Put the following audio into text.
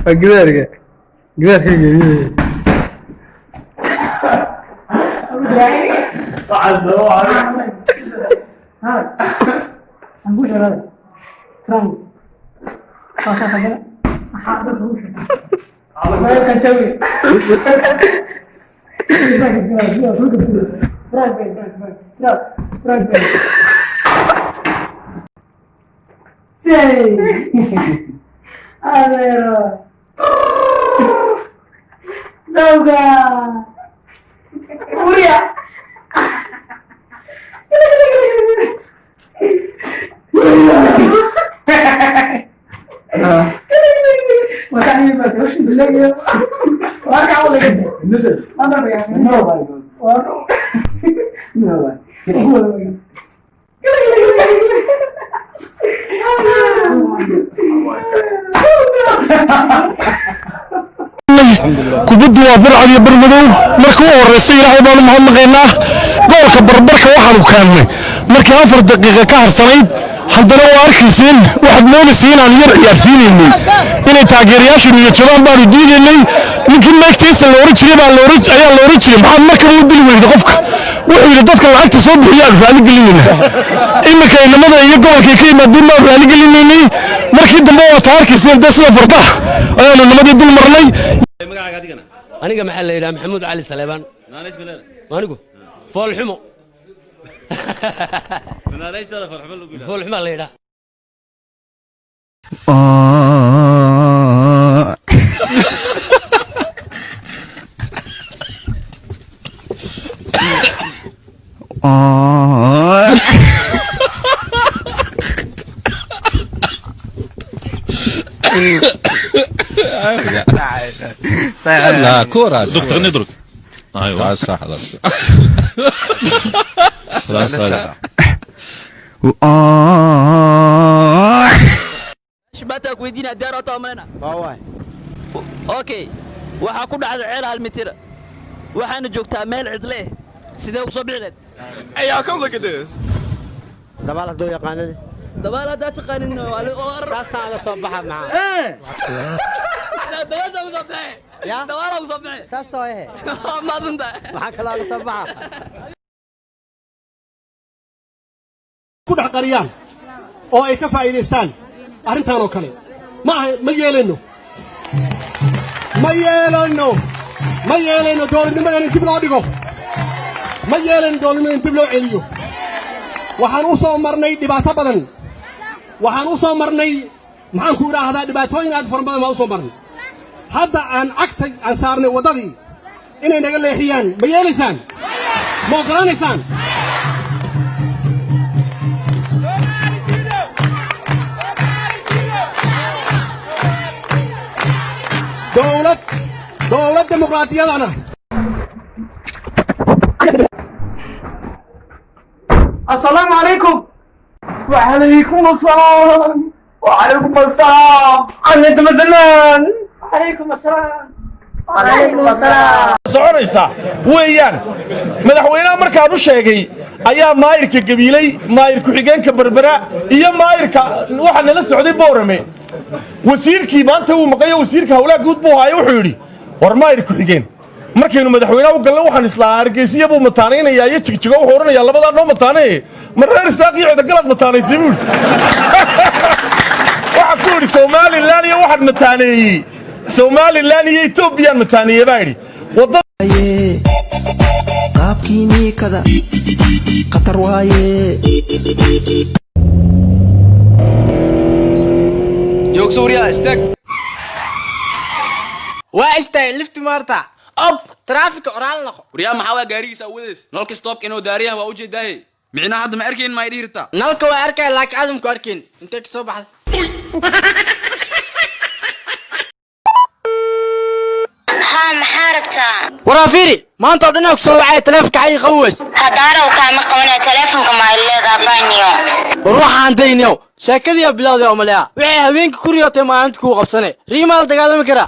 جوارك نقول هذا ترانك هذا حاضر ما كان شوي زوجة وريا وتعني بس وش بالله وارجع ولا جدا نزل انا يعني نو باي نو باي kubaddu waa burcad iyo barmadow markii uu horeysay ilaahay baan u mahadnaqaynaa goolka barbarka waxaanu kaannay markii 4 daqiiqo ka harsanayd haddana waa arkayseen waxaad moodaysa inaan yar ciyaarsiinaynay inay taageerayaashu iyo jabaan baanu diidaynay ninkii meegtiisa la oran jiray ayaa la oran jiray maxaad marka u dili weyday qofka wuxuu yidhi dadka lacagta soo bixiyaan raali gelinayna iminka inamada iyo gobolkay ka yimaadeen baan raali gelinaynay markii dambe waa taa arkayseen dee sida fardaha ayaanu nimadii dul marnay aniga maxaa la yidhaha maxamuud cali saleebaan anigu foolxumo foolxumaa la yidhaha لا كورة دكتور ندرك ايوه صح خلاص شباتك ويدينا ديارة طامنا اوكي waxaa ku dhacday ceel hal mitir waxaana joogtaa meel cidle sidee u soo bixinad ayaa come look at this dabaal hadoo yaqaanin dabaal hadaa taqaanin saasaa la soo baxa macaa dabaasha u soo baxay dabaala u soo baxay saasoo ehe maasanta waxaa kaloo la soo baxa ku dhex qariyaan oo ay ka faa'iidaystaan arrintan oo kale ma yeelayno dowladnimadan in dib loo dhigo ma yeelayno dowladnimadan in dib loo celiyo waxaan u soo marnay dhibaato badan waxaan u soo marnay maxaan ku idhaahdaa dhibaatooyin aad fara badan baan u soo marnay hadda aan cagtay aan saarnay waddadii inay naga leexiyaan ma yeelaysaan ma oggolaanaysaan dowlad dimuqraadiyadana السلام عليكم وعليكم السلام وعليكم السلام أنت مثلا عليكم السلام وعليكم السلام soconaysa weeyaan madaxweynaha markaan u sheegay ayaa maayirka gabiilay maayir ku-xigeenka berbera iyo maayirka waxa nala socday boorame wasiirkii maanta uu maqayo wasiirka hawlaha guud buu hayo wuxuu yidhi war maayir ku-xigeen markaynu madaxweynaha u galno waxaan islaa hargeysiya buu mataanaynayaa iyo jigjigo wuxuu odhanayaa labadaa noo mataanaye mar reer isaaq iyo cidagalaad mataanaysay buu yidhi waxaa ku yidhi somalilan iyo waxaad mataaneeyey somalilan iyo etoobiyaan mataaneeye baa yidhi qaabkiinii kada khatar waaye joogso waryaa istaag waa istaag lifti maarta ob traafika oraal noqo waryaa maxaa waa gaarigiisa awoodeys nolka stopka inuu daariyaha waa u jeedaaye micnaha hadda ma arkayn ma idhi hirtaa nalka waa arkay laakiin adamku arkayn intee ka soo baxday محاربتا ورافيري ما انت ودنا كسو وعي تلفك حي قوس هدارو كاما قونا تلفونك ما إلا ذا بانيو وروح عن دينيو sheekadii bilowday oo malaya wixii habeenkii ku riyootay maalintii ku qabsanay riimaal dagaalami kara